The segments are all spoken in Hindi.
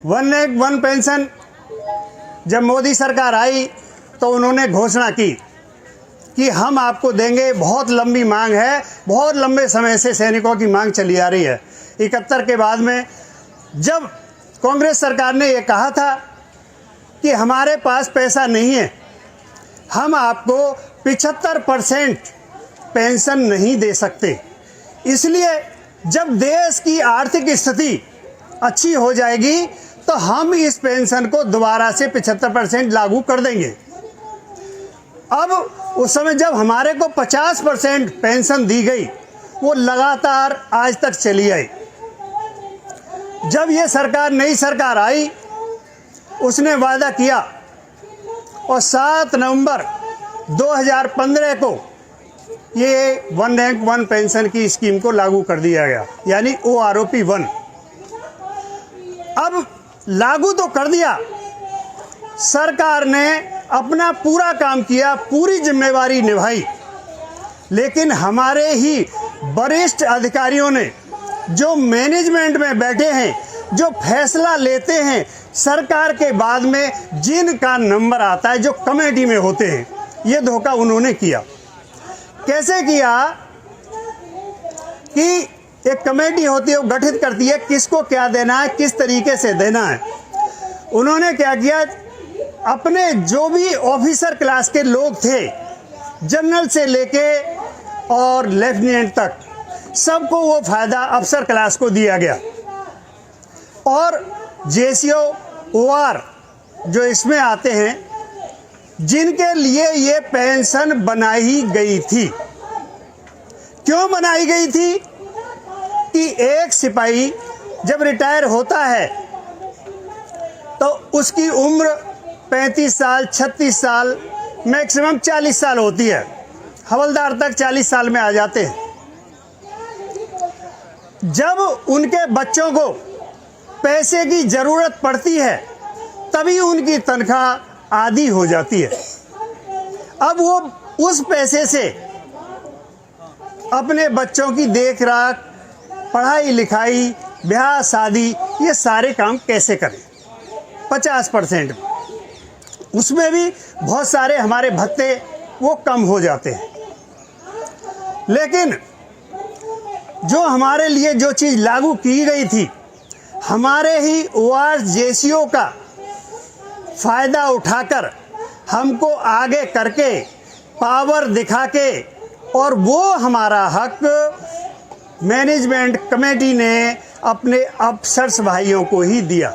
वन रैंक वन पेंशन जब मोदी सरकार आई तो उन्होंने घोषणा की कि हम आपको देंगे। बहुत लंबी मांग है, बहुत लंबे समय से सैनिकों की मांग चली आ रही है। 71 के बाद में जब कांग्रेस सरकार ने ये कहा था कि हमारे पास पैसा नहीं है, हम आपको 75% पेंशन नहीं दे सकते, इसलिए जब देश की आर्थिक स्थिति अच्छी हो जाएगी तो हम इस पेंशन को दोबारा से 75% लागू कर देंगे। अब उस समय जब हमारे को 50% पेंशन दी गई, वो लगातार आज तक चली आई। जब ये सरकार नई सरकार आई, उसने वादा किया और 7 नवंबर 2015 को ये वन रैंक वन पेंशन की स्कीम को लागू कर दिया गया, यानी OROP 1। अब लागू तो कर दिया, सरकार ने अपना पूरा काम किया, पूरी जिम्मेवारी निभाई, लेकिन हमारे ही वरिष्ठ अधिकारियों ने जो मैनेजमेंट में बैठे हैं, जो फैसला लेते हैं सरकार के बाद में, जिनका नंबर आता है, जो कमेटी में होते हैं, ये धोखा उन्होंने किया। कैसे किया कि एक कमेटी होती है, वो गठित करती है किसको क्या देना है, किस तरीके से देना है। उन्होंने क्या किया, अपने जो भी ऑफिसर क्लास के लोग थे, जनरल से लेके और लेफ्टिनेंट तक, सबको वो फायदा अफसर क्लास को दिया गया। और JCO OR जो इसमें आते हैं, जिनके लिए ये पेंशन बनाई गई थी। क्यों बनाई गई थी कि एक सिपाही जब रिटायर होता है तो उसकी उम्र 35 साल, 36 साल, मैक्सिमम 40 साल होती है। हवलदार तक 40 साल में आ जाते हैं। जब उनके बच्चों को पैसे की ज़रूरत पड़ती है, तभी उनकी तनख्वाह आधी हो जाती है। अब वो उस पैसे से अपने बच्चों की देख रेख, पढ़ाई लिखाई, ब्याह शादी, ये सारे काम कैसे करें। 50% उसमें भी बहुत सारे हमारे भत्ते वो कम हो जाते हैं। लेकिन जो हमारे लिए जो चीज़ लागू की गई थी, हमारे ही OR JCO का फ़ायदा उठाकर, हमको आगे करके, पावर दिखा के, और वो हमारा हक मैनेजमेंट कमेटी ने अपने अफसर्स भाइयों को ही दिया।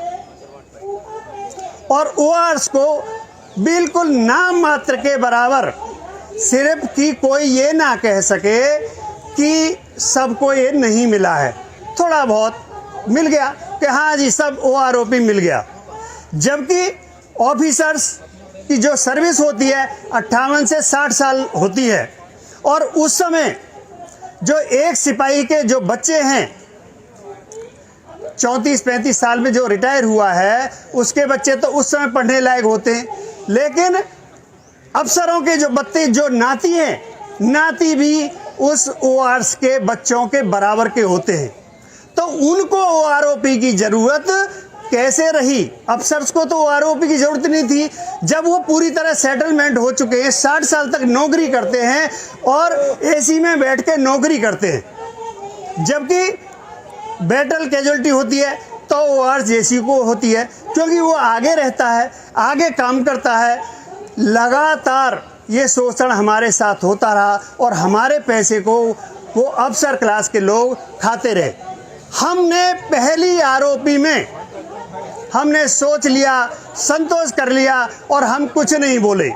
और ORs को बिल्कुल नाम मात्र के बराबर, सिर्फ कि कोई ये ना कह सके कि सबको ये नहीं मिला है। थोड़ा बहुत मिल गया कि हाँ जी सब OROP मिल गया, जबकि ऑफिसर्स की जो सर्विस होती है 58 से 60 साल होती है। और उस समय जो एक सिपाही के जो बच्चे हैं 34-35 साल में जो रिटायर हुआ है, उसके बच्चे तो उस समय पढ़ने लायक होते हैं। लेकिन अफसरों के जो बच्चे, जो नाती हैं, नाती भी उस ORs के बच्चों के बराबर के होते हैं। तो उनको OROP की ज़रूरत कैसे रही। अफसर्स को तो OROP की ज़रूरत नहीं थी, जब वो पूरी तरह सेटलमेंट हो चुके हैं, 60 साल तक नौकरी करते हैं और AC में बैठ के नौकरी करते हैं। जबकि बैटल कैजुअल्टी होती है तो OR JCO को होती है, क्योंकि वो आगे रहता है, आगे काम करता है। लगातार ये शोषण हमारे साथ होता रहा और हमारे पैसे को वो अफसर क्लास के लोग खाते रहे। हमने पहली आरोपी में हमने सोच लिया, संतोष कर लिया और हम कुछ नहीं बोले।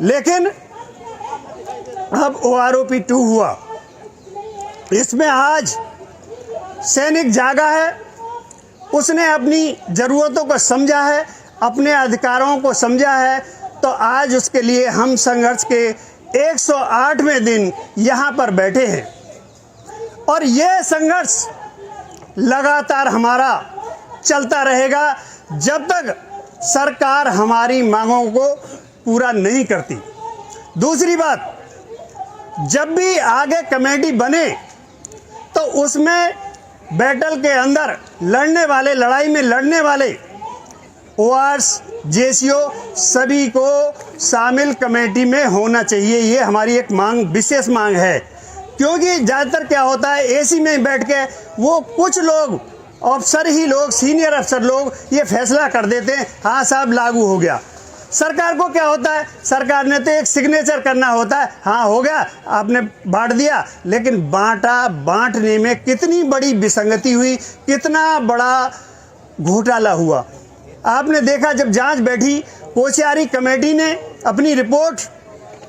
लेकिन अब OROP 2 हुआ, इसमें आज सैनिक जागा है, उसने अपनी ज़रूरतों को समझा है, अपने अधिकारों को समझा है। तो आज उसके लिए हम संघर्ष के 108वें दिन यहाँ पर बैठे हैं। और ये संघर्ष लगातार हमारा चलता रहेगा जब तक सरकार हमारी मांगों को पूरा नहीं करती। दूसरी बात, जब भी आगे कमेटी बने तो उसमें बैटल के अंदर लड़ने वाले, लड़ाई में लड़ने वाले ORs, JCO सभी को शामिल कमेटी में होना चाहिए। ये हमारी एक मांग, विशेष मांग है। क्योंकि ज़्यादातर क्या होता है, एसी में बैठ के वो कुछ लोग, अफसर ही लोग, सीनियर अफसर लोग ये फैसला कर देते हैं, हाँ साहब लागू हो गया। सरकार को क्या होता है, सरकार ने तो एक सिग्नेचर करना होता है, हाँ हो गया, आपने बांट दिया। लेकिन बांटने में कितनी बड़ी विसंगति हुई, कितना बड़ा घोटाला हुआ। आपने देखा जब जांच बैठी, कोश्यारी कमेटी ने अपनी रिपोर्ट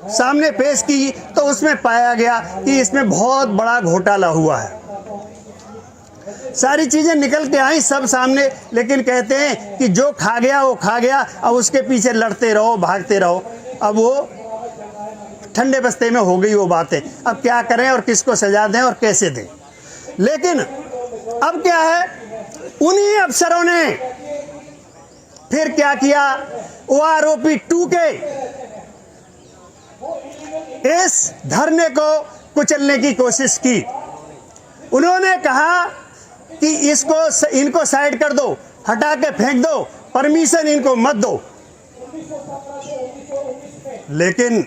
सामने पेश की तो उसमें पाया गया कि इसमें बहुत बड़ा घोटाला हुआ है। सारी चीजें निकल के आई सब सामने, लेकिन कहते हैं कि जो खा गया वो खा गया, अब उसके पीछे लड़ते रहो, भागते रहो। अब वो ठंडे बस्ते में हो गई वो बातें। अब क्या करें और किसको सजा दें और कैसे दें। लेकिन अब क्या है, उन्हीं अफसरों ने फिर क्या किया, OROP 2 के इस धरने को कुचलने की कोशिश की। उन्होंने कहा कि इनको साइड कर दो, हटा के फेंक दो, परमिशन इनको मत दो। लेकिन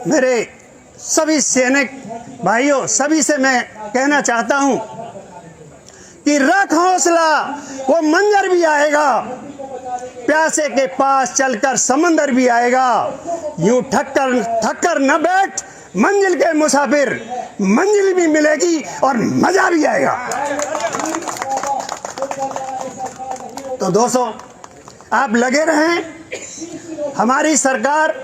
मेरे सभी सैनिक भाइयों, सभी से मैं कहना चाहता हूं कि रख हौसला, वो मंजर भी आएगा, प्यासे के पास चलकर समंदर भी आएगा। यूं थक कर न बैठ मंजिल के मुसाफिर, मंजिल भी मिलेगी और मजा भी आएगा। तो दोस्तों, आप लगे रहें। हमारी सरकार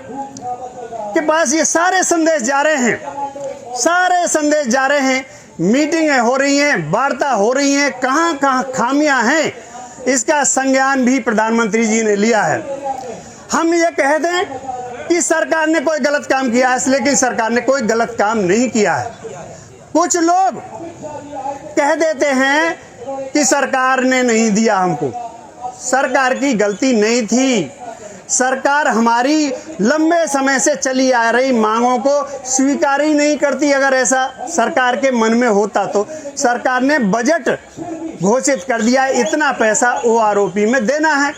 के पास ये सारे संदेश जा रहे हैं, सारे संदेश जा रहे हैं। मीटिंगें हो रही हैं, वार्ता हो रही हैं, कहां कहां खामियां हैं इसका संज्ञान भी प्रधानमंत्री जी ने लिया है। हम ये कह दें कि सरकार ने कोई गलत काम किया है, लेकिन सरकार ने कोई गलत काम नहीं किया है। कुछ लोग कह देते हैं कि सरकार ने नहीं दिया हमको। सरकार की गलती नहीं थी। सरकार हमारी लंबे समय से चली आ रही मांगों को स्वीकार ही नहीं करती। अगर ऐसा सरकार के मन में होता तो सरकार ने बजट घोषित कर दिया, इतना पैसा OROP में देना है।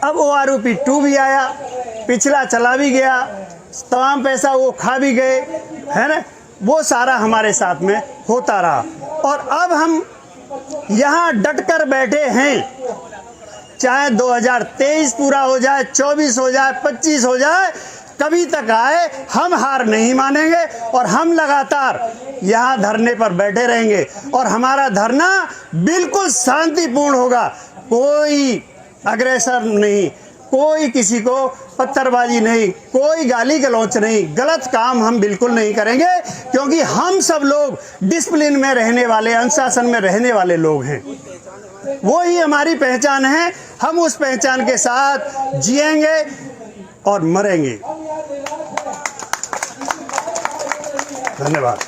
अब OROP 2 भी आया, पिछला चला भी गया, तमाम पैसा वो खा भी गए, है ना। वो सारा हमारे साथ में होता रहा और अब हम यहाँ डटकर बैठे हैं। चाहे 2023 पूरा हो जाए, 24 हो जाए, 25 हो जाए, कभी तक आए, हम हार नहीं मानेंगे और हम लगातार यहाँ धरने पर बैठे रहेंगे। और हमारा धरना बिल्कुल शांतिपूर्ण होगा। कोई अग्रेसर नहीं, कोई किसी को पत्थरबाजी नहीं, कोई गाली गलौच नहीं, गलत काम हम बिल्कुल नहीं करेंगे। क्योंकि हम सब लोग डिसिप्लिन में रहने वाले, अनुशासन में रहने वाले लोग हैं। वो ही हमारी पहचान है। हम उस पहचान के साथ जिएंगे और मरेंगे। धन्यवाद।